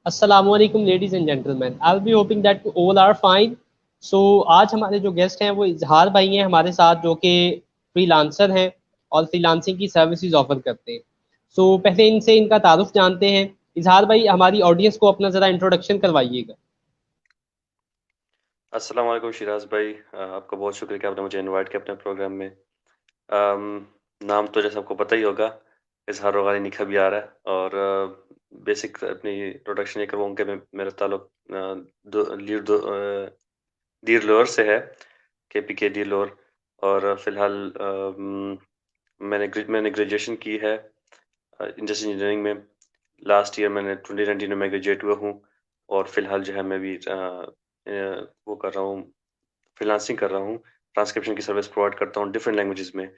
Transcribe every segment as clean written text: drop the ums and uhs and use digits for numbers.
अस्सलामुअलैकुम ladies and gentleman, I will be hoping that all are fine. So आज हमारे जो गेस्ट हैं वो इजहार भाई हैं हमारे साथ, जो कि फ्रीलांसर हैं और फ्रीलांसिंग की सर्विसेज ऑफर करते हैं। पहले इनसे इनका तारुफ जानते हैं। इजहार भाई, हमारी ऑडियंस को अपना ज़रा इंट्रोडक्शन करवाइएगा। अस्सलाम वालेकुम शिराज भाई, आपका बहुत शुक्रिया कि आपने मुझे इनवाइट किया अपने प्रोग्राम में। अम, नाम तो जैसे आपको पता ही होगा, इजहार रोगानी निखा भी आ रहा है। और बेसिक अपनी इंट्रोडक्शन ये करूँगा कि मेरा ताल्लुक डीर लोअर से है, केपीके डीर लोअर। और फिलहाल मैंने ग्रेजुएशन की है इंडस्ट्रियल इंजीनियरिंग में। लास्ट ईयर मैंने 2019 में ग्रेजुएट हुआ हूँ। और फिलहाल जो है मैं भी वो कर रहा हूँ, फ्रीलांसिंग कर रहा हूँ। ट्रांसक्रिप्शन की सर्विस प्रोवाइड करता हूँ डिफरेंट लैंग्वेजेस में।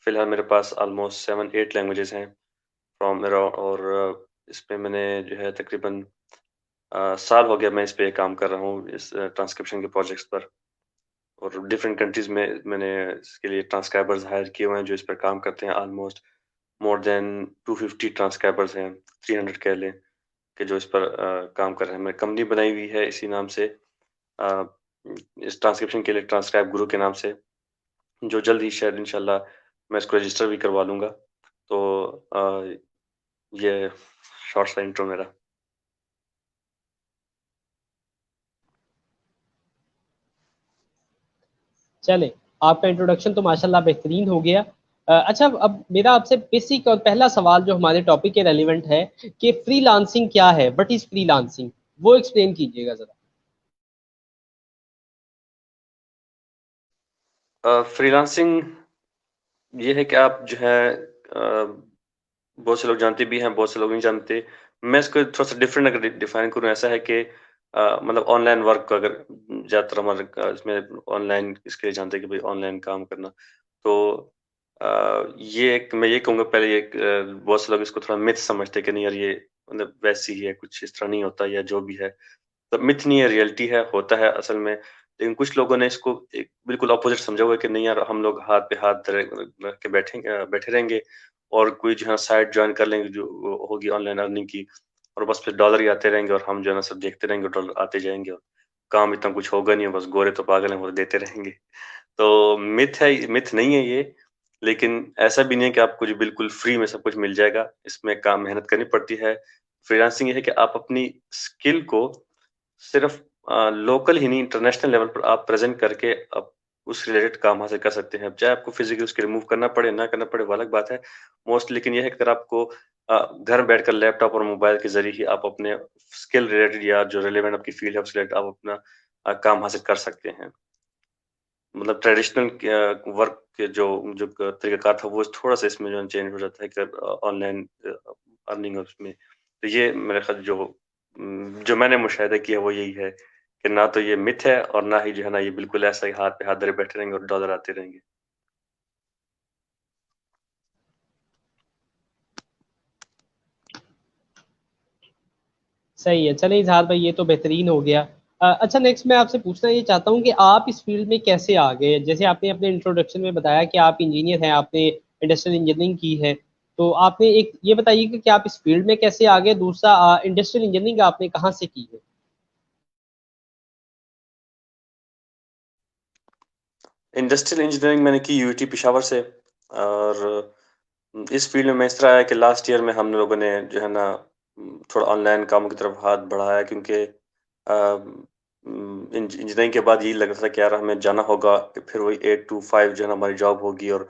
फिलहाल मेरे पास ऑलमोस्ट 7-8 लैंग्वेजेस हैं फ्रॉम मेरा। और इसमें मैंने जो है तकरीबन साल हो गया मैं इस पे काम कर रहा हूँ, इस ट्रांसक्रिप्शन के प्रोजेक्ट्स पर। और डिफरेंट कंट्रीज में मैंने इसके लिए ट्रांसक्राइबर्स हायर किए हुए हैं जो इस पर काम करते हैं। ऑलमोस्ट मोर देन 250 ट्रांसक्राइबर्स हैं, 300 कह लें, कि जो इस पर काम कर रहे हैं। मैंने कंपनी बनाई हुई है इसी नाम से, अ, इस ट्रांसक्रिप्शन के लिए, ट्रांसक्राइब गुरु के नाम से, जो जल्द ही शायद इंशाल्लाह मैं इसको रजिस्टर भी करवा लूँगा। तो ये शॉर्ट सा इंट्रो मेरा। चले, आपका इंट्रोडक्शन तो माशाल्लाह बेहतरीन हो गया। अच्छा, अब मेरा आपसे बेसिक और पहला सवाल जो हमारे टॉपिक के रेलिवेंट है कि फ्रीलांसिंग क्या है, व्हाट इज फ्रीलांसिंग, वो एक्सप्लेन कीजिएगा ज़रा। फ्रीलांसिंग ये है कि आप जो है बहुत से लोग जानते भी हैं, बहुत से लोग नहीं जानते। मैं इसको थोड़ा सा डिफरेंट अगर डिफाइन करूँ, ऐसा है कि मतलब ऑनलाइन वर्क, अगर ज़्यादातर हमारे इसमें ऑनलाइन इसके लिए जानते हैं कि भाई ऑनलाइन काम करना। तो ये एक, मैं ये कहूँगा पहले, ये बहुत से लोग इसको थोड़ा मिथ समझते हैं कि नहीं यार ये मतलब वैसे ही है, कुछ इस तरह नहीं होता, या जो भी है। तो मिथ नहीं है, रियलिटी है, होता है असल में। लेकिन कुछ लोगों ने इसको एक बिल्कुल अपोजिट समझा हुआ है कि नहीं यार, हम लोग हाथ पे हाथ रख के बैठे रहेंगे, और कोई जो है साइट ज्वाइन कर लेंगे जो होगी ऑनलाइन अर्निंग की, और बस फिर डॉलर ही आते रहेंगे, और हम जो है ना सब देखते रहेंगे, डॉलर आते जाएंगे, और काम इतना कुछ होगा नहीं, बस गोरे तो पागल हैं, वो देते रहेंगे। तो मिथ है, मिथ नहीं है ये। लेकिन ऐसा भी नहीं है कि आपको जो बिल्कुल फ्री में सब कुछ मिल जाएगा, इसमें काम मेहनत करनी पड़ती है। फ्रीलांसिंग ये है कि आप अपनी स्किल को सिर्फ लोकल ही नहीं, इंटरनेशनल लेवल पर आप प्रेजेंट करके आप उस रिलेटेड काम हासिल कर सकते हैं। चाहे आपको फिजिकली उसके रिमूव करना पड़े, ना करना पड़े, वो अलग बात है मोस्ट। लेकिन ये है कि अगर आपको घर बैठकर लैपटॉप और मोबाइल के जरिए ही आप अपने स्किल रिलेटेड या जो रिलेवेंट आपकी फील्ड है उसके रिलेटेड आप अपना काम हासिल कर सकते हैं। मतलब ट्रेडिशनल वर्क के जो जो तरीकाकार था, वो थोड़ा सा इसमें जो चेंज हो जाता है कि ऑनलाइन अर्निंग उसमें। तो ये मेरे ख्याल जो मैंने मुशाहिदा किया वो यही है कि ना तो ये मिथ है, और ना ही जो है ना ये बिल्कुल ऐसा ही हाथ पे हाथ धरे बैठे रहेंगे और डॉलर आते रहेंगे। सही है, चले इजहार भाई, ये तो बेहतरीन हो गया। अच्छा, नेक्स्ट मैं आपसे पूछना ये चाहता हूँ कि आप इस फील्ड में कैसे आ गए। जैसे आपने अपने इंट्रोडक्शन में बताया कि आप इंजीनियर हैं, आपने इंडस्ट्रियल इंजीनियरिंग की है। तो आपने एक ये बताइए कि आप इस फील्ड में कैसे आ गए। दूसरा, इंडस्ट्रियल इंजीनियरिंग आपने कहाँ से की है। इंडस्ट्रियल इंजीनियरिंग मैंने की यूआईटी पेशावर से। और इस फील्ड में मैं इस तरह आया कि लास्ट ईयर में हम लोगों ने जो है ना थोड़ा ऑनलाइन कामों की तरफ हाथ बढ़ाया, क्योंकि इंजीनियरिंग के बाद यही लग रहा था कि यार हमें जाना होगा कि फिर वही 8 to 5 जो है ना हमारी जॉब होगी, और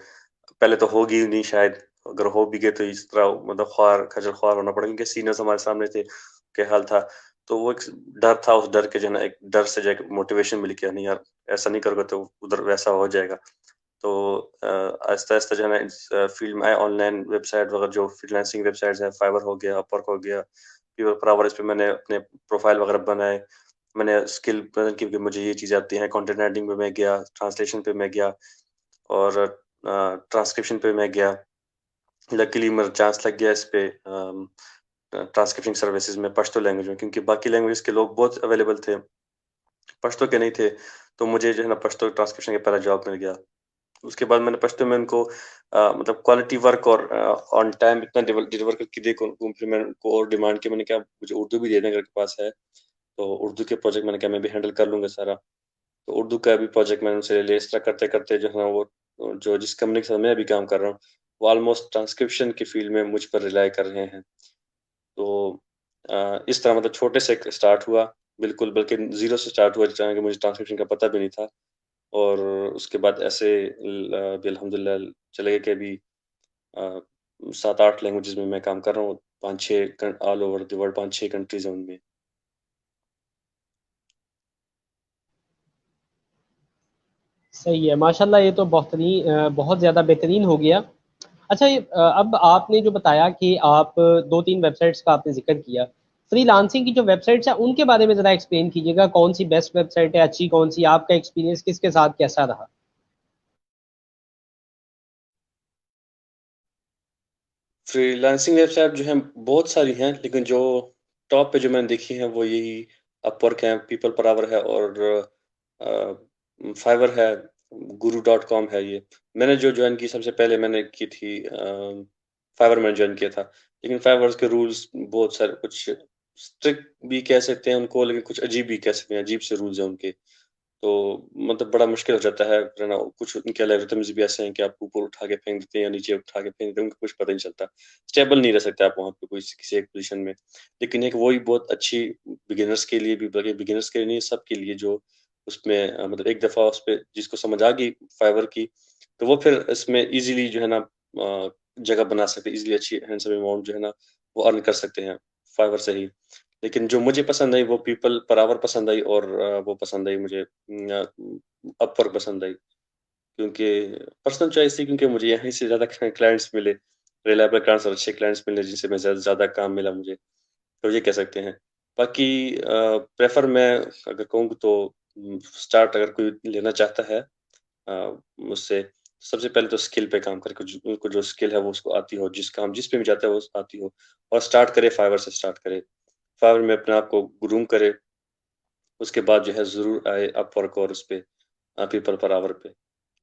पहले तो होगी ही नहीं शायद। अगर हो भी गए तो इस तरह मतलब ख्वार खजल ख्वार होना पड़ेगा, क्योंकि सीनियर्स हमारे सामने थे, क्या हाल था। तो वो एक डर था, उस डर के जो है ना एक डर से जो मोटिवेशन मिल गया, नहीं यार ऐसा नहीं करोगे तो उधर वैसा हो जाएगा। तो आहिस्ता-आहिस्ता जो है ना इस फील्ड में आए। ऑनलाइन वेबसाइट वगैरह जो फ्रीलांसिंग वेबसाइट्स हैं, फाइवर हो गया, अपवर्क हो गया, फिवर पर इस पे मैंने अपने प्रोफाइल वगैरह बनाए। मैंने स्किल प्रेज़ेंट की कि मुझे ये चीज़ें आती हैं। कंटेंट राइटिंग पे मैं गया, ट्रांसलेशन पे मैं गया, और ट्रांसक्रिप्शन पे मैं गया। लकीली मेरा चांस लग गया इस पे ट्रांसक्रिप्शन सर्विसेज़ में, पश्तो लैंग्वेज में, क्योंकि बाकी लैंग्वेजेज़ के लोग बहुत अवेलेबल थे, पश्तो के नहीं थे। तो मुझे जो है ना पश्तो ट्रांसक्रिप्शन का पहला जॉब मिल गया। उसके बाद मैंने पश्तो में उनको मतलब क्वालिटी वर्क और ऑन टाइम इतना डिलीवर करके देखो उनको, फिर मैंने उनको और डिमांड की, मैंने कहा मुझे उर्दू भी दे दें अगर के पास है, तो उर्दू के प्रोजेक्ट मैंने कहा मैं भी हैंडल कर लूँगा सारा। तो उर्दू का भी प्रोजेक्ट मैंने उनसे ले लिया। इस तरह करते-करते जो है वो जो जिस कंपनी के साथ मैं अभी काम कर रहा हूँ, वो ऑलमोस्ट ट्रांसक्रिप्शन की फ़ील्ड में मुझ पर रिलाय कर रहे हैं। तो इस तरह मतलब छोटे से स्टार्ट हुआ, बिल्कुल बल्कि ज़ीरो से स्टार्ट हुआ, जहाँ कि मुझे ट्रांसक्रिप्शन का पता भी नहीं था। और उसके बाद ऐसे अभी अल्हम्दुलिल्लाह चले गए कि अभी अ, 7-8 लैंग्वेजेज़ में मैं काम कर रहा हूँ, 5-6 all over the world 5-6 countries हैं उनमें। सही है माशाल्लाह, ये तो बहुत ज़्यादा बेहतरीन हो गया। अच्छा ये अब आपने जो बताया कि आप दो तीन वेबसाइट्स का आपने जिक्र किया, फ्रीलांसिंग की जो वेबसाइट्स है उनके बारे में ज़रा एक्सप्लेन कीजिएगा, कौन सी बेस्ट वेबसाइट है, अच्छी कौन सी, आपका एक्सपीरियंस किसके साथ कैसा रहा? फ्रीलांसिंग वेबसाइट जो हैं बहुत सारी हैं, लेकिन जो टॉप पे जो मैंने देखी हैं वो यही अपवर्क है, पीपल पर आवर है और फाइवर है, गुरु डॉट कॉम है ये। मैंने जो जॉइन की सबसे पहले मैंने की थी फाइवर मैंने जॉइन किया था। लेकिन फाइवर के रूल्स बहुत सारे कुछ स्ट्रिक्ट भी कह सकते हैं उनको, लेकिन कुछ अजीब भी कह सकते हैं, अजीब से रूल्स हैं उनके। तो मतलब बड़ा मुश्किल हो जाता है ना, कुछ उनके एल्गोरिथम्स भी ऐसे हैं कि आपको ऊपर उठा के फेंक देते हैं या नीचे उठा के फेंक देते हैं, उनको कुछ पता नहीं चलता। स्टेबल नहीं रह सकते आप वहाँ पे कोई किसी एक पोज़ीशन में। लेकिन एक वही बहुत अच्छी बिगिनर्स के लिए भी, बल्कि बिगिनर्स के लिए नहीं, सबके लिए जो उसमें मतलब एक दफ़ा उस पे जिसको समझ आ गई फाइवर की, तो वो फिर इसमें ईज़िली जो है ना जगह बना सकते हैं, ईज़िली अच्छी हैंडसम अमाउंट जो है ना वो अर्न कर सकते हैं फाइवर से ही। लेकिन जो मुझे पसंद आई वो पीपल पर आवर पसंद आई और वो पसंद आई मुझे अपवर्क पसंद आई, क्योंकि पर्सनल चॉइस थी, क्योंकि मुझे यहीं से ज़्यादा क्लाइंट्स मिले, रिलायबल क्लाइंट्स और अच्छे क्लाइंट्स मिले जिनसे मैं ज़्यादा ज़्यादा काम मिला मुझे, तो ये कह सकते हैं। बाकी प्रेफ़र मैं अगर कहूँ तो स्टार्ट अगर कोई लेना चाहता है मुझसे, सबसे पहले तो स्किल पे काम करके उनको जो स्किल है वो उसको आती हो, जिस काम जिस पे भी जाता है वो आती हो, और स्टार्ट करे फाइवर से स्टार्ट करे। फाइवर में अपने आप को ग्रूम करे, उसके बाद जो है ज़रूर आए अपवर्क और उस पे पीपल पर आवर पे।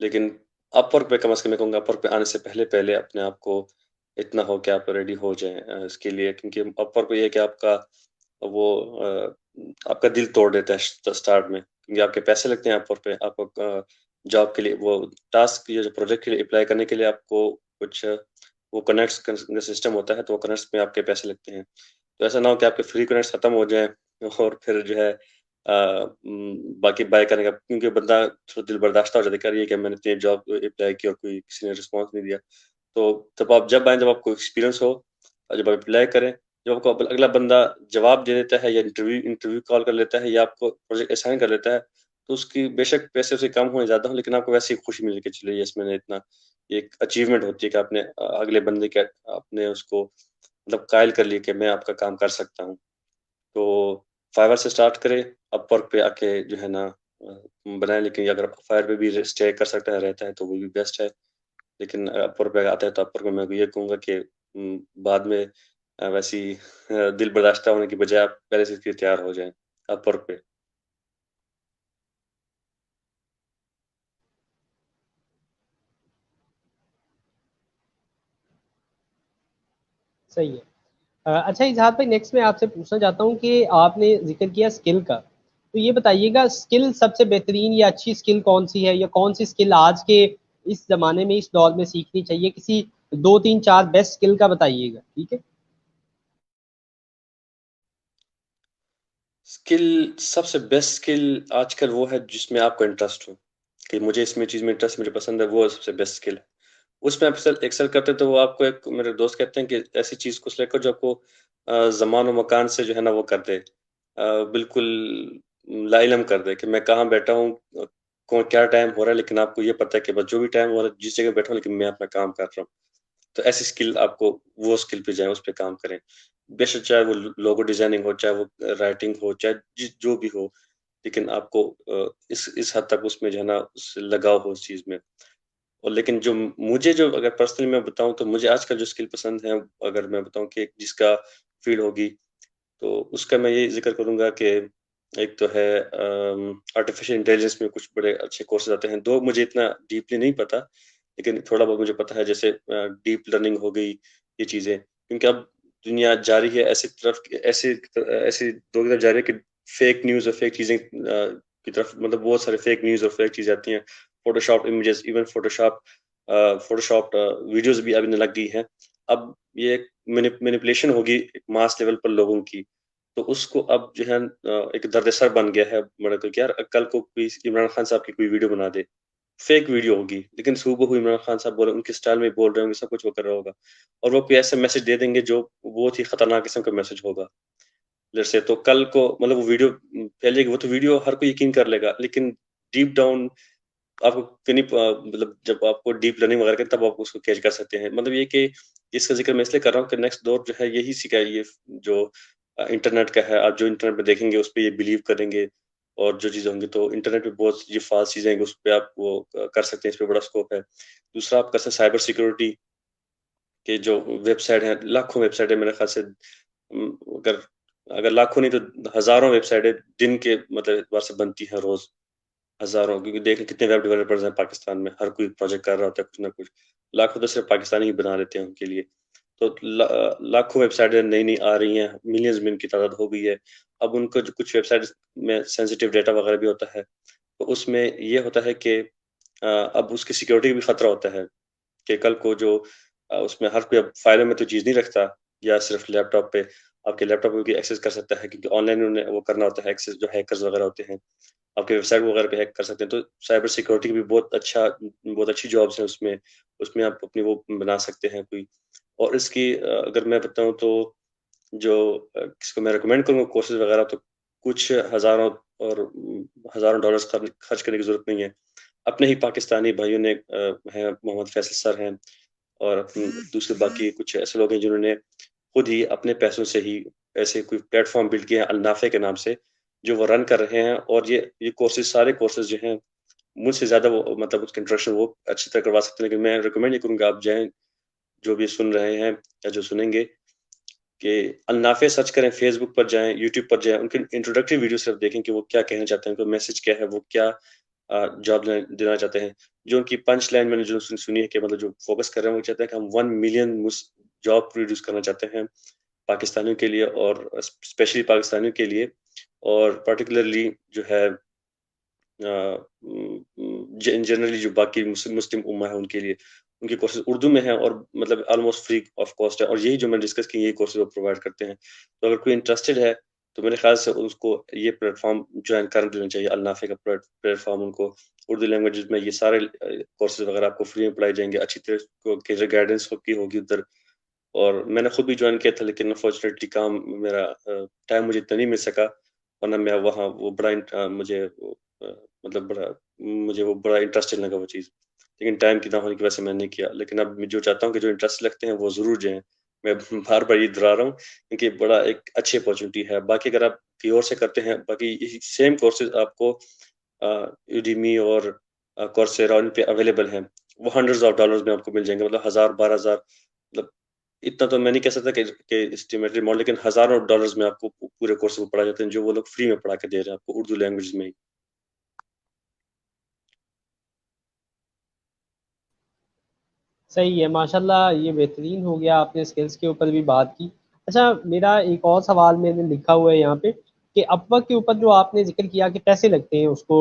लेकिन अपवर्क पे कम से कम मैं कहूँगा अपवर्क पे आने से पहले-पहले अपने आप को इतना हो कि आप रेडी हो जाएँ इसके लिए, क्योंकि अपवर्क पे ये है कि वो आपका दिल तोड़ देता है स्टार्ट में, क्योंकि आपके पैसे लगते हैं अपवर्क पे। आपको जॉब के लिए वो टास्क या जो प्रोजेक्ट के लिए अप्लाई करने के लिए आपको कुछ वो कनेक्ट्स का सिस्टम होता है, तो वो कनेक्ट्स में आपके पैसे लगते हैं। तो ऐसा ना हो कि आपके फ्री कनेक्ट्स खत्म हो जाएँ और फिर जो है बाकी बाय करने का, क्योंकि बंदा थोड़ा दिल बर्दाश्त हो जाता है कि यार ये क्या, मैंने इतनी जॉब अप्लाई की और कोई किसी ने रिस्पॉन्स नहीं दिया। तो तब आप जब आएँ जब आपको एक्सपीरियंस हो और जब आप अप्लाई करें, जब आपको अगला बंदा जवाब दे देता है या इंटरव्यू कॉल कर लेता है या आपको प्रोजेक्ट असाइन कर लेता है, तो उसकी बेशक पैसे उसके कम हो या ज़्यादा हो, लेकिन आपको वैसे ही खुशी मिलेगी कि चलो यस मैंने इतना, एक अचीवमेंट होती है कि आपने अगले बंदे के आपने उसको मतलब कायल कर लिया कि मैं आपका काम कर सकता हूँ। तो फाइवर से स्टार्ट करें, अपवर्क पे आके जो है ना बनाएँ, लेकिन अगर फाइवर पे भी स्टे कर सकता है, रहता है तो वो भी बेस्ट है। लेकिन अपवर्क पे आता है तो अपवर्क में मैं ये कहूँगा कि बाद में वैसी दिल बर्दाश्त होने की बजाय आप पहले से इसके लिए तैयार हो जाएँ अपवर्क पे। सही है। अच्छा इजहार भाई, नेक्स्ट मैं आपसे पूछना चाहता हूँ कि आपने जिक्र किया स्किल का, तो ये बताइएगा स्किल सबसे बेहतरीन या अच्छी स्किल कौन सी है, या कौन सी स्किल आज के इस जमाने में इस दौर में सीखनी चाहिए, किसी दो तीन चार बेस्ट स्किल का बताइएगा, ठीक है? स्किल सबसे बेस्ट स्किल आजकल वो है जिसमें आपको इंटरेस्ट हो, कि मुझे इसमें चीज़ में इंटरेस्ट मुझे पसंद है, वो सबसे बेस्ट स्किल है। उसमें आप एक्सेल एक्सेल करते हैं तो वो आपको, एक मेरे दोस्त कहते हैं कि ऐसी चीज़ को सिलेक्ट करो जो आपको ज़मान और मकान से जो है ना वो कर दे। बिल्कुल लाइलम कर दे कि मैं कहाँ बैठा हूँ, कौन क्या टाइम हो रहा है, लेकिन आपको ये पता है कि बस जो भी टाइम हो रहा है, जिस जगह बैठा हूँ, लेकिन मैं अपना काम कर रहा हूँ। तो ऐसी स्किल आपको, वो स्किल पे जाएँ, उस पे काम करें। बेशक चाहे वो लोगो डिज़ाइनिंग हो, चाहे वो राइटिंग हो, चाहे जो भी हो, लेकिन आपको इस हद तक उसमें जो है ना उससे लगाव हो उस चीज़ में। और लेकिन जो मुझे जो अगर पर्सनली मैं बताऊँ तो मुझे आजकल जो स्किल पसंद है, अगर मैं बताऊँ कि जिसका फ़ील्ड होगी, तो उसका मैं ये ज़िक्र करूँगा कि एक तो है आर्टिफिशियल इंटेलिजेंस में कुछ बड़े अच्छे कोर्सेज आते हैं। 2 मुझे इतना डीपली नहीं पता, लेकिन थोड़ा बहुत मुझे पता है, जैसे डीप लर्निंग हो गई, ये चीज़ें। क्योंकि अब दुनिया जा रही है ऐसी 2 की तरफ जा रही है कि फेक न्यूज़ और फेक चीज़ें की तरफ, मतलब बहुत सारे फेक न्यूज़ और फेक चीज़ें आती हैं। Photoshop images, even Photoshop videos भी आने लग गई हैं। अब ये मैनिपुलेशन होगी एक मास लेवल पर लोगों की, तो उसको अब जो है एक दर्द-सर बन गया है बड़ा, कि यार कल को कोई इमरान खान साहब की कोई वीडियो बना दे, फेक वीडियो होगी, लेकिन हूबहू इमरान खान साहब बोल रहे, उनके स्टाइल में बोल रहे होंगे, सब कुछ वो कर रहा होगा, और वो कोई ऐसा मैसेज दे देंगे जो बहुत ही खतरनाक किस्म का मैसेज होगा। जैसे तो कल को मतलब वो वीडियो फैलेगी, वो तो वीडियो हर कोई यकीन कर लेगा, लेकिन डीप डाउन आपको कहीं मतलब जब आपको डीप लर्निंग वगैरह करें, तब आप उसको कैच कर सकते हैं। मतलब ये कि इसका ज़िक्र मैं इसलिए कर रहा हूँ कि नेक्स्ट दौर जो है यही सीखा है, ये जो इंटरनेट का है। आप जो इंटरनेट पे देखेंगे उस पे ये बिलीव करेंगे, और जो चीज़ें होंगी तो इंटरनेट पे बहुत ये फ़ास्ट चीज़ें हैं, उस पे आप वो कर सकते हैं, इस पे बड़ा स्कोप है। दूसरा आप कर सकते हैं साइबर सिक्योरिटी के जो वेबसाइट हैं, लाखों वेबसाइट है मेरे ख़्याल से, अगर अगर लाखों नहीं तो हज़ारों वेबसाइटें दिन के मतलब एतबार से बनती हैं रोज़। हज़ारों, क्योंकि देखें कितने वेब डेवलपर्स हैं पाकिस्तान में, हर कोई प्रोजेक्ट कर रहा होता है कुछ ना कुछ। लाखों तो सिर्फ़ पाकिस्तानी ही बना देते हैं उनके लिए। तो लाखों वेबसाइटें नई-नई आ रही हैं, मिलियंस में इनकी तादाद हो गई है। अब उनको जो कुछ वेबसाइट्स में सेंसिटिव डेटा वगैरह भी होता है, तो उसमें ये होता है कि अब उसकी सिक्योरिटी का भी खतरा होता है, कि कल को जो उसमें हर कोई अब फ़ाइलों में तो चीज़ नहीं रखता, या सिर्फ़ लैपटॉप पे, आपके लैपटॉप पे भी एक्सेस कर सकता है, क्योंकि ऑनलाइन उन्हें वो करना होता है एक्सेस, जो हैकर्स वगैरह होते हैं। आपके वेबसाइट वगैरह पे हैक कर सकते हैं। तो साइबर सिक्योरिटी की भी बहुत अच्छी जॉब्स हैं उसमें। उसमें आप अपनी वो बना सकते हैं कोई। और इसकी अगर मैं बताऊँ तो जो किसको मैं रिकमेंड करूँगा कोर्सेज़ वगैरह, तो कुछ हज़ारों और हज़ारों डॉलर्स खर्च करने की ज़रूरत नहीं है। अपने ही पाकिस्तानी भाइयों ने हैं, मोहम्मद फैसल सर हैं, और दूसरे बाकी कुछ ऐसे लोग हैं जिन्होंने खुद ही अपने पैसों से ही ऐसे कोई प्लेटफ़ॉर्म बिल्ड किए हैं अल-नाफ़े के नाम से, जो वो रन कर रहे हैं, और ये कोर्सेज़, सारे कोर्सेज़ जो हैं, मुझसे ज़्यादा वो मतलब उसका इंट्रोडक्शन वो अच्छी तरह करवा सकते हैं। लेकिन मैं रिकमेंड ये करूँगा आप जाएँ, जो भी सुन रहे हैं या जो सुनेंगे, कि अल-नाफ़े सर्च करें, फ़ेसबुक पर जाएँ, यूट्यूब पर जाएँ, उनके इंट्रोडक्टरी वीडियो सिर्फ़ देखें कि वो क्या कहना चाहते हैं, उनका मैसेज क्या है, वो क्या जॉब देना चाहते हैं। जो उनकी पंच लाइन मैंने जो सुनी है, कि मतलब जो फ़ोकस कर रहे हैं, वो चाहते हैं कि हम 1 मिलियन जॉब प्रोड्यूस करना चाहते हैं पाकिस्तानियों के लिए, और स्पेशली पाकिस्तानियों के लिए, और पार्टिकुलरली जो है जनरली जो बाकी मुस्लिम उम्मा है उनके लिए, उनके कोर्सेज़ उर्दू में हैं, और मतलब ऑलमोस्ट फ्री ऑफ कॉस्ट है, और यही जो मैंने डिस्कस की, यही कोर्सेज़ वो प्रोवाइड करते हैं। तो अगर कोई इंटरेस्टेड है, तो मेरे ख़्याल से उसको ये प्लेटफ़ॉर्म जॉइन कर लेना चाहिए, अल-नाफ़े का प्लेटफ़ॉर्म उनको उर्दू लैंग्वेजेज़ में ये सारे कोर्सेज़ वगैरह आपको फ्री में पढ़ाए जाएँगे, अच्छी तरह को कैरियर गाइडेंस होगी उधर। और मैंने खुद भी जॉइन किया था, लेकिन अनफॉर्चुनेटली काम मेरा टाइम मुझे इतना नहीं मिल सका, वरना मैं वहाँ वो मुझे वो मतलब मुझे वो बड़ा इंटरेस्टिंग लगा वो चीज़। लेकिन टाइम की ना होने की वजह से मैंने नहीं किया। लेकिन अब मैं जो चाहता हूँ कि जो इंटरेस्ट लगते हैं वो ज़रूर जाएँ। मैं बार-बार ये दोहरा रहा हूँ, क्योंकि बड़ा एक अच्छी अपॉर्च्युनिटी है। बाकी अगर आप कहीं और से करते हैं, बाकी यही सेम कोर्सेज़ आपको यूडेमी और coursera इन पे अवेलेबल हैं। वो हंड्रेड्स ऑफ डॉलर्स में आपको मिल जाएँगे, मतलब 1000 12,000, मतलब इतना तो मैं नहीं कह सकता कि एस्टिमेटेड अमाउंट, लेकिन हज़ारों डॉलर्स में आपको पूरे कोर्स वो पढ़ाए जाते हैं, जो वो लोग फ्री में पढ़ा के दे रहे हैं आपको उर्दू लैंग्वेज में ही। सही है माशाल्लाह, ये बेहतरीन हो गया, आपने स्किल्स के ऊपर भी बात की। अच्छा, मेरा एक और सवाल मैंने लिखा हुआ है यहाँ पे कि अपवर्क के ऊपर जो आपने जिक्र किया कि पैसे लगते हैं उसको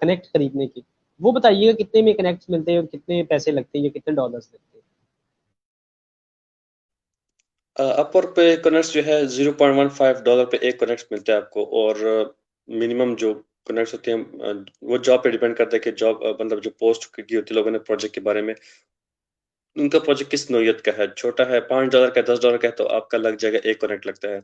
कनेक्ट खरीदने के, वो बताइएगा कितने में कनेक्ट मिलते हैं और कितने पैसे लगते हैं या कितने डॉलर्स लगते हैं? अपवर्क पे कनेक्ट्स जो है $0.15 पे एक कनेक्ट्स मिलता है आपको, और मिनिमम जो कनेक्ट्स होते हैं वो जॉब पे डिपेंड करता है कि जॉब मतलब जो पोस्ट की होती है लोगों ने प्रोजेक्ट के बारे में, उनका प्रोजेक्ट किस नौइयत का है, छोटा है $5 का है, $10 का है, तो आपका लग जाएगा 1 कनेक्ट लगता है।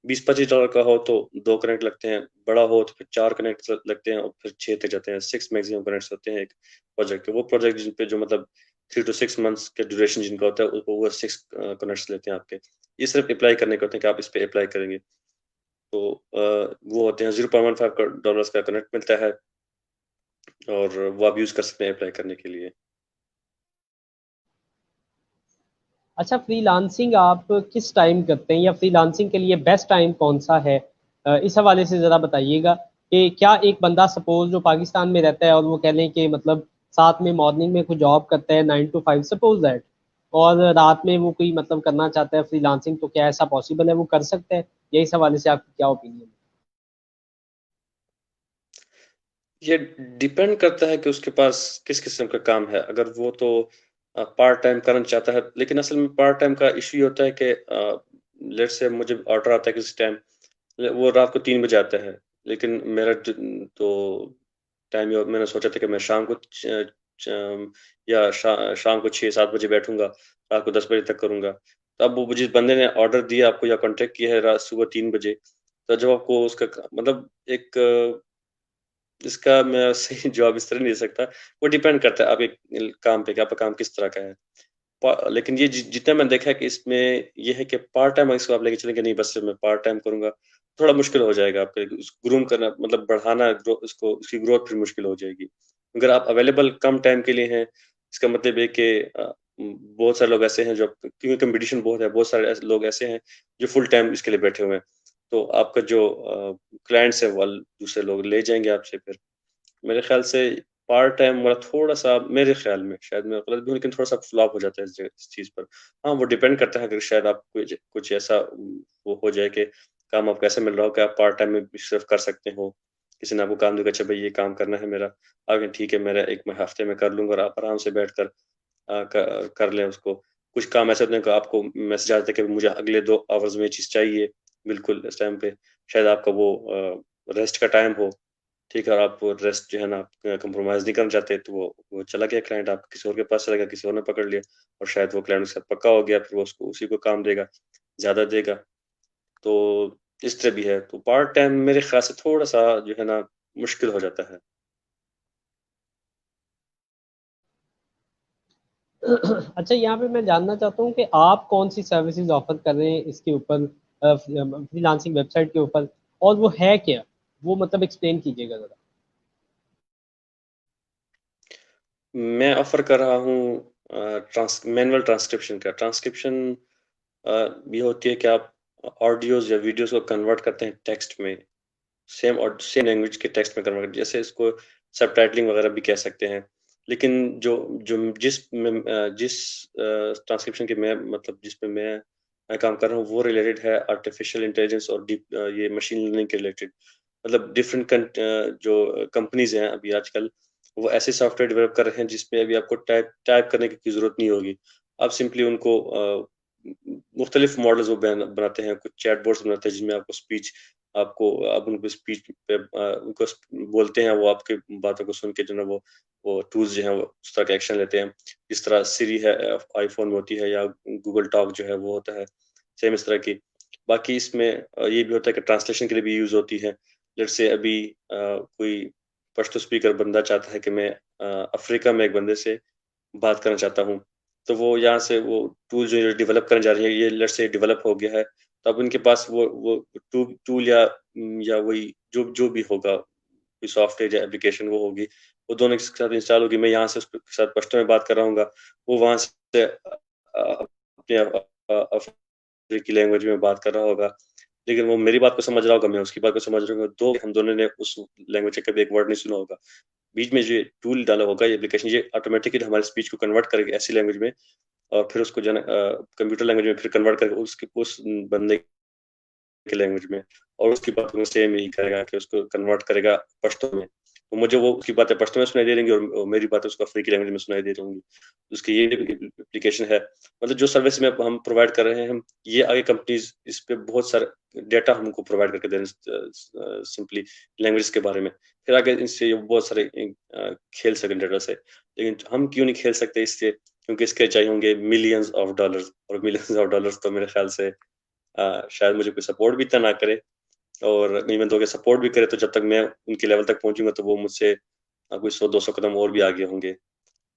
$20-25 का हो तो 2 कनेक्ट लगते हैं, बड़ा हो तो फिर 4 कनेक्ट लगते हैं, और फिर 6 तक जाते हैं, 6 मैक्सिमम कनेक्ट्स होते हैं एक प्रोजेक्ट के। वो प्रोजेक्ट जिन पे जो मतलब 3 टू 6 मंथ्स के ड्यूरेशन जिनका होता है, वो 6 कनेक्ट्स लेते हैं आपके। ये सिर्फ अप्लाई करने के होते हैं कि आप इस पे अप्लाई करेंगे। तो वो होते हैं $0.15 का कनेक्ट मिलता है, और वो आप यूज़ कर सकते हैं अप्लाई करने के लिए। अच्छा, फ्रीलांसिंग आप किस टाइम करते हैं या फ्रीलांसिंग के लिए बेस्ट टाइम कौन सा है? इस हवाले से ज़रा बताइएगा कि क्या एक बंदा सपोज जो पाकिस्तान में रहता है और वो कह लें कि मतलब साथ में मॉर्निंग में कोई जॉब करता है 9 to 5 सपोज दैट, और रात में वो कोई मतलब करना चाहता है फ्रीलांसिंग, तो क्या ऐसा पॉसिबल है, वो कर सकता है? या इस हवाले से आपकी क्या ओपिनियन है? ये डिपेंड करता है कि उसके पास किस किस्म का काम है। अगर वो तो पार्ट टाइम करना चाहता है, लेकिन असल में पार्ट टाइम का इश्यू ये होता है कि लेट्स से मुझे ऑर्डर आता है किसी टाइम, वो रात को 3 बजे आता है, लेकिन मेरा तो टाइम ये मैंने सोचा था कि मैं शाम को या शाम को 6-7 बजे बैठूंगा, रात को 10 बजे तक करूंगा। तो अब वो जिस बंदे ने ऑर्डर दिया आपको या कॉन्टेक्ट किया है रात सुबह 3 बजे, तो जब आपको उसका मतलब एक इसका मैं सही जवाब इस तरह नहीं दे सकता। वो डिपेंड करता है आपके काम पे कि आपका काम किस तरह का है। लेकिन ये जितना मैंने देखा है कि इसमें ये है कि पार्ट टाइम इसको आप लेके चलेंगे, नहीं बस मैं पार्ट टाइम करूँगा, थोड़ा मुश्किल हो जाएगा आपके ग्रूम करना, मतलब बढ़ाना उसको, उसकी ग्रोथ फिर मुश्किल हो जाएगी। अगर आप अवेलेबल कम टाइम के लिए हैं, इसका मतलब है कि बहुत सारे लोग ऐसे हैं जो, क्योंकि कॉम्पिटिशन बहुत है, बहुत सारे लोग ऐसे हैं जो फुल टाइम इसके लिए बैठे हुए हैं। तो आपका जो क्लाइंट्स है वो दूसरे लोग ले जाएँगे आपसे फिर। मेरे ख़्याल से पार्ट टाइम वाला थोड़ा-सा, मेरे ख़्याल में, शायद मैं गलत भी हूँ, लेकिन थोड़ा-सा फ्लॉप हो जाता है इस चीज़ पर। हाँ, वो डिपेंड करता है, अगर शायद आप कुछ ऐसा वो हो जाए कि काम आपको ऐसा मिल रहा हो कि आप पार्ट टाइम में भी सिर्फ़ कर सकते हो। किसी ने आपको काम दिया कि अच्छा भई ये काम करना है मेरा, आगे ठीक है, मेरा 1 मैं हफ़्ते में कर लूँगा, और आप आराम से बैठकर कर लें उसको। कुछ काम ऐसे होते हैं कि आपको मैसेज आ जाता है कि मुझे अगले 2 आवर्स में ये चीज़ चाहिए, बिल्कुल इस टाइम पे। शायद आपका वो रेस्ट का टाइम हो, ठीक है, और आप रेस्ट जो है ना कंप्रोमाइज़ नहीं करना चाहते, तो वो चला गया क्लाइंट, आप किसी और के पास चला गया, किसी और ने पकड़ लिया, और शायद वो क्लाइंट के साथ पक्का हो गया, फिर वो उसको उसी को काम देगा, ज़्यादा देगा। तो इस तरह भी है। तो पार्ट टाइम मेरे ख़्याल से थोड़ा-सा जो है ना मुश्किल हो जाता है। अच्छा, यहाँ पे मैं जानना चाहता हूँ कि आप कौन सी सर्विसेज ऑफर कर रहे हैं इसके ऊपर, फ्रीलांसिंग वेबसाइट के ऊपर, और वो है क्या, वो मतलब एक्सप्लेन कीजिएगा ज़रा। मैं ऑफ़र कर रहा हूँ मैनुअल ट्रांसक्रिप्शन का। ट्रांसक्रिप्शन ये होती है कि आप ऑडियोज़ या वीडियोज़ को कन्वर्ट करते हैं टेक्स्ट में। सेम लैंग्वेज के टेक्स्ट में कन्वर्ट, जैसे इसको सबटाइटलिंग वगैरह भी कह सकते हैं। लेकिन जो जो जिस ट्रांसक्रिप्शन की मैं मतलब जिस पे मैं काम कर रहा हूँ, वो रिलेटेड है आर्टिफिशियल इंटेलिजेंस और ये मशीन लर्निंग के रिलेटेड। मतलब जो कंपनीज़ हैं अभी आजकल, वो ऐसे सॉफ्टवेयर डेवलप कर रहे हैं जिसमें अभी आपको टाइप टाइप करने की ज़रूरत नहीं होगी। आप सिंपली उनको मुख्तलिफ मॉडल्स वो बनाते हैं, कुछ चैटबॉट्स बनाते हैं जिसमें आपको स्पीच, आपको आप उनको स्पीच पे उनको बोलते हैं, वो आपकी बातों को सुन के जो है ना वो टूल्स जो हैं वो उस तरह का एक्शन लेते हैं। जिस तरह सिरी है आईफ़ोन में होती है, या गूगल टॉक जो है वो होता है, सेम इस तरह की। बाकी इसमें ये भी होता है कि ट्रांसलेशन के लिए भी यूज़ होती है। लेट्स से अभी कोई पश्तो स्पीकर बंदा चाहता है कि मैं अफ्रीका में एक बंदे से बात करना चाहता हूँ। तो वो यहाँ से वो टूल जो ये डेवलप करने जा रही है, ये लेट्स से डेवलप हो गया है। तो अब उनके पास वो टूल या वही जो जो भी होगा, कोई सॉफ्टवेयर या एप्लीकेशन वो होगी, वो दोनों एक साथ इंस्टॉल होगी। मैं यहाँ से उसके साथ पश्तो में बात कर रहा हूँगा, वो वहाँ से अपने अफ्रीकी लैंग्वेज में बात कर रहा होगा। लेकिन वो मेरी बात को समझ रहा होगा, मैं उसकी बात को समझ रहा हूँ, हम दोनों ने उस लैंग्वेज का कभी एक वर्ड नहीं सुना होगा। बीच में जो ये टूल डाला होगा, ये एप्लीकेशन, ये ऑटोमेटिकली हमारे स्पीच को कन्वर्ट करेगा ऐसी लैंग्वेज में, और फिर उसको जो है ना कंप्यूटर लैंग्वेज में फिर कन्वर्ट करके उस बंदे की लैंग्वेज में, और उसकी बातों में सेम यही करेगा कि उसको कन्वर्ट करेगा पश्तो में। तो मुझे वो उसकी बातें पश्तो में सुनाई दे देंगी, और मेरी बातें उसको अफ्रीकी लैंग्वेज में सुनाई दे रही होंगी। उसकी ये एप्लीकेशन है। मतलब जो सर्विस में हम प्रोवाइड कर रहे हैं हम, ये आगे कंपनीज़ इस पे बहुत सारा डेटा हमको प्रोवाइड करके दे रहे हैं, सिंपली लैंग्वेज के बारे में। फिर आगे इनसे बहुत सारे खेल सकें डेटा से। लेकिन हम क्यों नहीं खेल सकते इससे? क्योंकि इसके चाहिए होंगे मिलियंस ऑफ डॉलर्स, और मिलियंस ऑफ डॉलर्स तो मेरे ख्याल से शायद मुझे कोई सपोर्ट भी इतना ना करे, और इवन दो के सपोर्ट भी करे, तो जब तक मैं उनके लेवल तक पहुँचूँगा तो वो मुझसे कोई 100-200 कदम और भी आगे होंगे।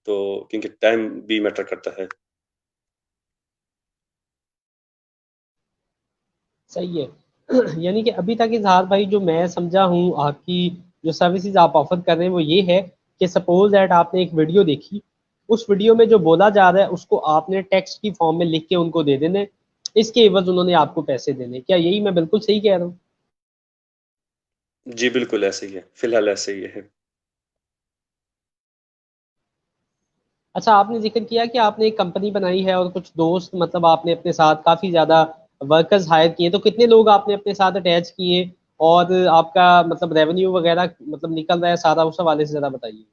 तो क्योंकि टाइम भी मैटर करता है। सही है। यानी कि अभी तक इजहार भाई, जो मैं समझा हूँ, आपकी जो सर्विसेज आप ऑफर कर रहे हैं वो ये है कि सपोज दैट आपने एक वीडियो देखी, उस वीडियो में जो बोला जा रहा है उसको आपने टेक्स्ट की फॉर्म में लिख के उनको दे देने, इसके एवज उन्होंने आपको पैसे देने। क्या यही मैं बिल्कुल सही कह रहा हूँ? जी, बिल्कुल ऐसे ही है, फिलहाल ऐसे ही है। अच्छा, आपने जिक्र किया कि आपने एक कंपनी बनाई है और कुछ दोस्त मतलब आपने अपने साथ काफ़ी ज़्यादा वर्कर्स हायर किए, तो कितने लोग आपने अपने साथ अटैच किए और आपका मतलब रेवेन्यू वगैरह मतलब निकल रहा है सारा, उस हवाले से ज़रा बताइए।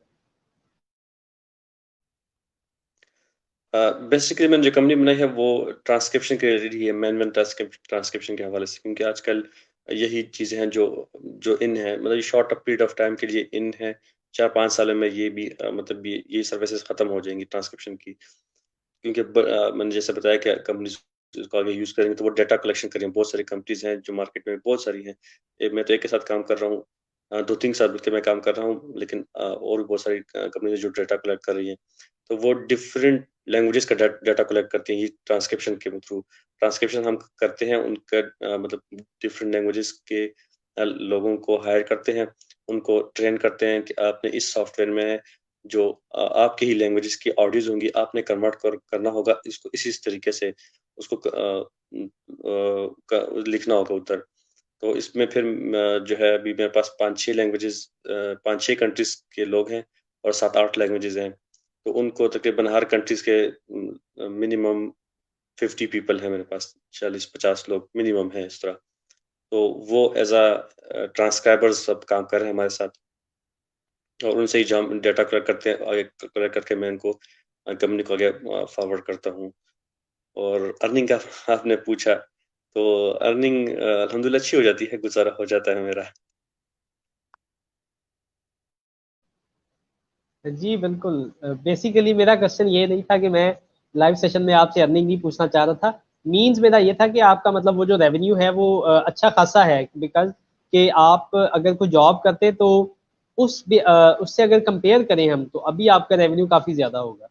बेसिकली मैंने जो कंपनी बनाई है वो ट्रांसक्रिप्शन के रिलेटेड ही है, मैनुअल ट्रांसक्रिप्शन के हवाले से, क्योंकि आजकल यही चीज़ें हैं जो जो इन है, मतलब ये शॉर्ट पीरियड ऑफ टाइम के लिए इन है। 4-5 सालों में ये भी मतलब ये सर्विसेज खत्म हो जाएँगी ट्रांसक्रिप्शन की। क्योंकि मैंने जैसे बताया कि कंपनीज़ इसको आगे यूज़ करेंगे तो वो डाटा कलेक्शन करेंगे। बहुत सारी कंपनीज़ हैं जो मार्केट में बहुत सारी हैं। मैं तो एक के साथ काम कर रहा हूँ। 2-3 साल मिलके मैं काम कर रहा हूँ, लेकिन और भी बहुत सारी कंपनीज़ हैं जो डाटा कलेक्ट कर रही हैं। तो वो डिफरेंट लैंग्वेजेस का डाटा कलेक्ट करती हैं ये ट्रांसक्रिप्शन के थ्रू। ट्रांसक्रिप्शन हम करते हैं उनका मतलब डिफरेंट लैंग्वेजेस के लोगों को हायर करते हैं, उनको ट्रेन करते हैं कि आपने इस सॉफ्टवेयर में जो आपकी ही लैंग्वेजेस की ऑडियोज़ होंगी, आपने कन्वर्ट करना होगा इसको इस तरीके से उसको लिखना होगा उधर। तो इसमें फिर जो है अभी मेरे पास 5-6 लैंग्वेजेस 5-6 कंट्रीज़ के लोग हैं और 7-8 लैंग्वेजेस हैं। तो उनको तकरीबन हर कंट्रीज़ के मिनिमम 50 पीपल हैं मेरे पास, 40-50 लोग मिनिमम हैं इस तरह। तो वो एज़ ट्रांसक्राइबर्स सब काम कर रहे हैं हमारे साथ और उनसे ही जो हम डाटा कलेक्ट करते हैं, आगे कलेक्ट करके मैं इनको कंपनी को आगे फॉरवर्ड करता हूँ। और अर्निंग का आपने पूछा, तो अर्निंग अल्हम्दुलिल्लाह अच्छी हो जाती है, गुज़ारा हो जाता है मेरा। जी, बिल्कुल। बेसिकली मेरा क्वेश्चन ये नहीं था कि मैं लाइव सेशन में आपसे अर्निंग नहीं पूछना चाह रहा था। मीन्स मेरा ये था कि आपका मतलब वो जो रेवेन्यू है वो अच्छा खासा है, बिकॉज़ कि आप अगर कोई जॉब करते तो उससे अगर कंपेयर करें हम तो अभी आपका रेवेन्यू काफ़ी ज़्यादा होगा।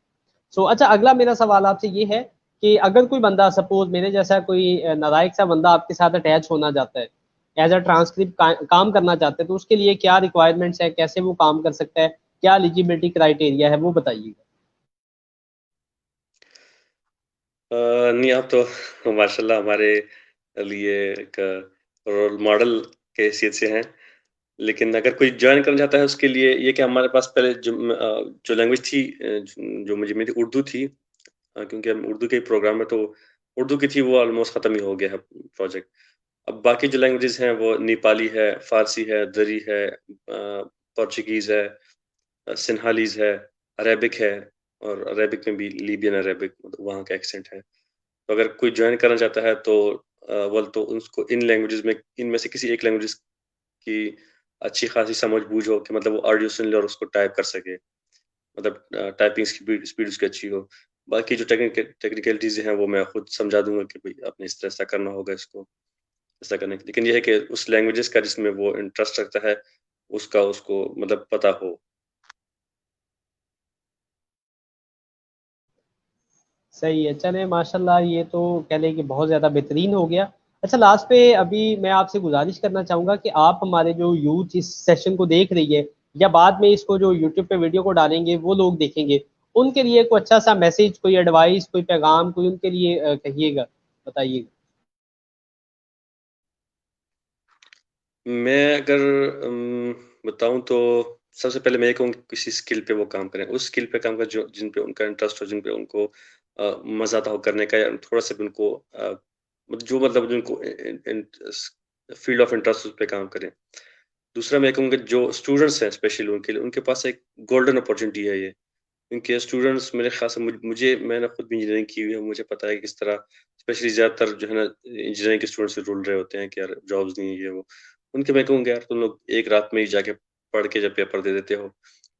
सो अच्छा, अगला मेरा सवाल आपसे ये है कि अगर कोई बंदा सपोज़ मेरे जैसा कोई नालायक सा बंदा आपके साथ अटैच होना चाहता है, एज़ अ ट्रांसक्रिप्ट काम करना चाहते हैं, तो उसके लिए क्या रिक्वायरमेंट्स हैं, कैसे वो काम कर सकता है? क्या एलिजिबिलिटी क्राइटेरिया है वो बताइएगा। नहीं आप तो माशाल्लाह हमारे लिए एक रोल मॉडल के हैसियत से हैं। लेकिन अगर कोई जॉइन करना चाहता है उसके लिए ये कि हमारे पास पहले जो लैंग्वेज थी जो मुझे मेरी उर्दू थी क्योंकि हम उर्दू के ही प्रोग्राम में तो उर्दू की थी वो ऑलमोस्ट खत्म ही हो गया है प्रोजेक्ट। अब बाकी जो लैंग्वेजेस हैं वो नेपाली है, फ़ारसी है, दरी है, पोर्चुगीज़ है, सिन्हालीज़ है, अरेबिक है और अरेबिक में भी लीबियन अरेबिक मतलब वहाँ का एक्सेंट है। तो अगर कोई जॉइन करना चाहता है तो अव्वल तो उसको इन लैंग्वेजेस में इनमें से किसी एक लैंग्वेजेस की अच्छी खासी समझ-बूझ हो कि मतलब वो ऑडियो सुन ले और उसको टाइप कर सके। मतलब टाइपिंग स्पीड स्पीड उसकी अच्छी हो। बाकी जो टेक्निकलिटीज़ हैं वो मैं खुद समझा दूँगा कि भई आपने इस तरह ऐसा करना होगा इसको, ऐसा करना है। लेकिन ये है कि उस लैंग्वेजेस का जिसमें वो इंटरेस्ट रखता है, उसका उसको मतलब पता हो। सही है, चलें माशाल्लाह, ये तो कह लें कि बहुत ज़्यादा बेहतरीन हो गया। अच्छा, लास्ट पे अभी मैं आपसे गुज़ारिश करना चाहूँगा कि आप हमारे जो यूथ इस सेशन को देख रही है या बाद में इसको जो यूट्यूब पे वीडियो को डालेंगे वो लोग देखेंगे, उनके लिए कोई अच्छा सा मैसेज, कोई एडवाइस, कोई पैगाम कोई उनके लिए कहिएगा, बताइएगा। मैं अगर बताऊँ तो सबसे पहले मैं ये कहूँगा किसी स्किल पे वो काम करें। उस स्किल पे काम करें जो जिन पे उनका इंटरेस्ट हो, जिन पे उनको मज़ा आता हो करने का या थोड़ा-सा भी उनको जो मतलब जिनको इन इन स फ़ील्ड ऑफ इंटरेस्ट उस पे काम करें। दूसरा मैं कहूँगा जो स्टूडेंट्स हैं स्पेशली उनके लिए, उनके पास एक गोल्डन अपॉर्च्युनिटी है ये। क्योंकि स्टूडेंट्स मेरे ख़्याल से मैंने खुद भी इंजीनियरिंग की हुई है, मुझे पता है कि किस तरह स्पेशली ज़्यादातर जो है ना इंजीनियरिंग के स्टूडेंट्स ढूँढ रहे होते हैं कि यार जॉब्स नहीं है ये वो। उनके मैं कहूँगा यार तुम लोग एक रात में ही जाके पढ़ के जब पेपर दे देते हो,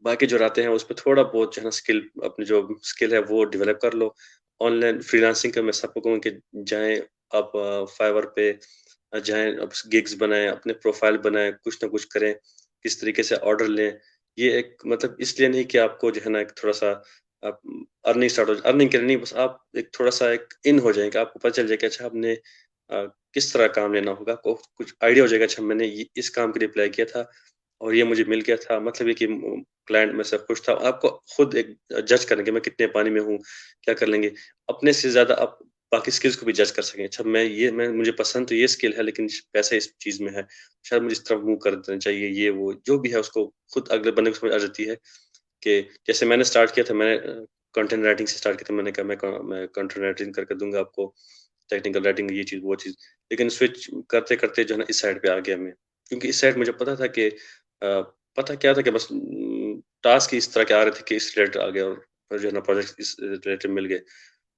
बाकी जो रहते हैं उसपे थोड़ा बहुत जो है ना अपनी जो स्किल है वो डेवलप कर लो। ऑनलाइन फ्रीलांसिंग का मैं सबको कहूँगा कि जाएँ आप फाइवर पे जाएँ, आप गिग्स बनाएँ, अपने प्रोफाइल बनाएँ, कुछ ना कुछ करें, किस तरीके से ऑर्डर लें। ये एक मतलब इसलिए नहीं कि आपको जो है ना एक थोड़ा-सा आप अर्निंग के लिए नहीं, बस आप एक थोड़ा-सा एक इन हो जाएँगे, आपको पता चल जाएगा अच्छा हमने किस तरह काम लेना होगा, आपको कुछ आइडिया हो जाएगा अच्छा मैंने ये इस काम के लिए अप्लाई किया था और ये मुझे मिल गया था, मतलब ये कि क्लाइंट मेरे से खुश था। आपको खुद एक जज करना कि मैं कितने पानी में हूँ, क्या कर लेंगे। अपने से ज़्यादा आप बाकी स्किल्स को भी जज कर सकें। अच्छा मैं मुझे पसंद तो ये स्किल है, लेकिन पैसा इस चीज़ में है, शायद मुझे इस तरफ मूव कर देना चाहिए, ये वो जो भी है उसको खुद अगले बंदे को समझ आ जाती है कि जैसे मैंने स्टार्ट किया था, मैंने कंटेंट राइटिंग से स्टार्ट किया था, मैंने कहा मैं कंटेंट राइटिंग करके दूँगा आपको, टेक्निकल राइटिंग ये चीज़, वो चीज़। लेकिन स्विच करते-करते जो है ना इस साइड पे आ गया मैं। क्योंकि इस साइड मुझे पता था कि पता क्या था कि बस टास्क ही इस तरह के आ रहे थे कि इस रिलेटेड आ गया और फिर जो है ना प्रोजेक्ट इस रिलेटेड मिल गए।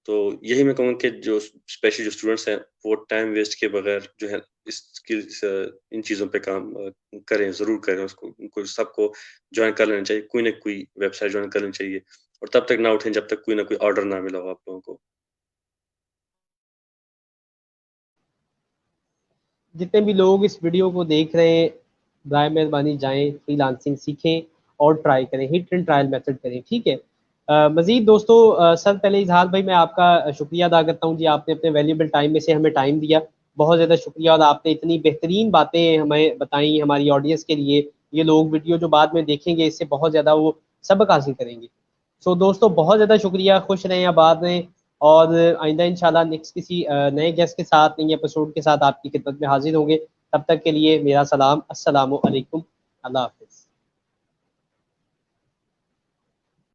तो यही मैं कहूँगा कि जो स्पेशली जो स्टूडेंट्स हैं, वो टाइम वेस्ट किए बगैर जो है इस स्किल्स इन चीज़ों पे काम करें, ज़रूर करें उसको। उनको सबको जॉइन कर लेना चाहिए, कोई ना कोई वेबसाइट जॉइन कर लेनी चाहिए और तब तक ना उठें जब तक कोई ना कोई ऑर्डर ना मिला हो आप लोगों को। जितने भी लोग इस वीडियो को देख रहे हैं, बराए मेहरबानी जाएं फ्रीलांसिंग सीखें और ट्राई करें, हिट एंड ट्रायल मेथड करें, ठीक है। मज़ीद दोस्तों, सर पहले इजहार भाई मैं आपका शुक्रिया अदा करता हूँ जी, आपने अपने वैल्यूबल टाइम में से हमें टाइम दिया, बहुत ज़्यादा शुक्रिया। और आपने इतनी बेहतरीन बातें हमें बताई हमारी ऑडियंस के लिए, ये लोग वीडियो जो बाद में देखेंगे इससे बहुत ज़्यादा वो सबक हासिल करेंगे। सो दोस्तों बहुत ज़्यादा शुक्रिया, खुश रहें, आबाद रहें, और आइंदा इंशाल्लाह नेक्स्ट किसी नए गेस्ट के साथ, नए एपिसोड के साथ आपकी खिदमत में हाजिर होंगे। तब तक के लिए मेरा सलाम, अस्सलामु अलैकुम, अल्लाह हाफ़िज़।